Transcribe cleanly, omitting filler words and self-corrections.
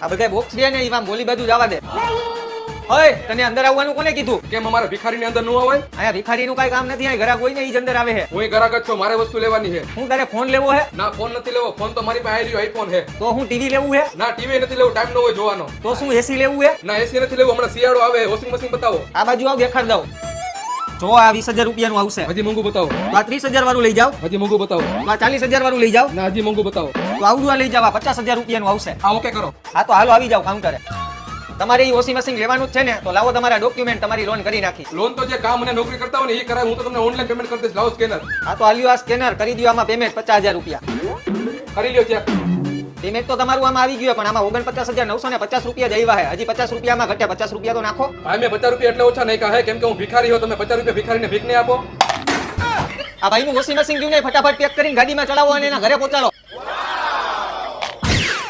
આ બધા બોક્સ છે ને એમાં બોલી બાજુ જવા દે. ઓય તને અંદર આવવાનું કોને કીધું? કેમ અમારે ભિખારીની અંદર ન આવાય? અહીંયા ભિખારીનું કઈ કામ નથી, અહીં ઘરાક હોય ને ઈ જ અંદર આવે છે. હું ગ્રાહક જ છું, મારે વસ્તુ લેવાની છે. હું તારે ફોન લેવો છે? ના ફોન નથી લેવો, ફોન તો મારી પાસે આઈફોન છે. તો હું ટીવી લેવું છે? ના ટીવી નથી લેવું, ટાઈમ ન હોય જોવાનો. તો શું એસી લેવું છે? ના એસી નથી લેવું, હમણાં શિયાળો આવે, વોશિંગ મશીન બતાવો. આ બાજુ આવ દેખાડ દઉં. જો આ 20,000 રૂપિયાનું આવશે. હજી મોંઘું બતાવો. તો આ 30,000 વાળું લઈ જાઓ. હજી મોંઘું બતાવો. તો આ 40,000 વાળું લઈ જાઓ. ના હજી મોંઘું બતાવો. તો આવડું આ લઈ જાવ, આ 50,000 રૂપિયાનું આવશે. આ ઓકે કરો. હા તો હાલો આવી જાવ કાઉન્ટરે. તમારે એ વોશિંગ મશીન લેવાનું જ છે ને, તો લાવો તમારા ડોક્યુમેન્ટ, તમારી લોન કરી નાખી. લોન તો જે કામ અને નોકરી કરતા હોય ને એ કરાય, હું તો તમને ઓનલાઈન પેમેન્ટ કરી દઈશ. લાવો સ્કેનર. હા તો હાલ્યો આ સ્કેનર કરી દો, આમાં પેમેન્ટ 50,000 રૂપિયા. કરી લ્યો ચેક. પેમેન્ટ તો તમારું આમાં આવી ગયું, પણ આમાં 49,950 રૂપિયા જ આવ્યા છે. હજી 50 રૂપિયામાં ઘટ્યા, 50 રૂપિયા તો નાખો. ભાઈ મેં 50 રૂપિયા એટલે ઓછા નહીં કહે, કેમ કે હું ભિખારી હો. તમે 50 રૂપિયા ભિખારીને ભીખ નહીં આપો. આ ભાઈનું વોશિંગ મશીન જોઈને ફટાફટ પેક કરીને ગાડીમાં ચડાવો અને એના ઘરે પહોંચાડો.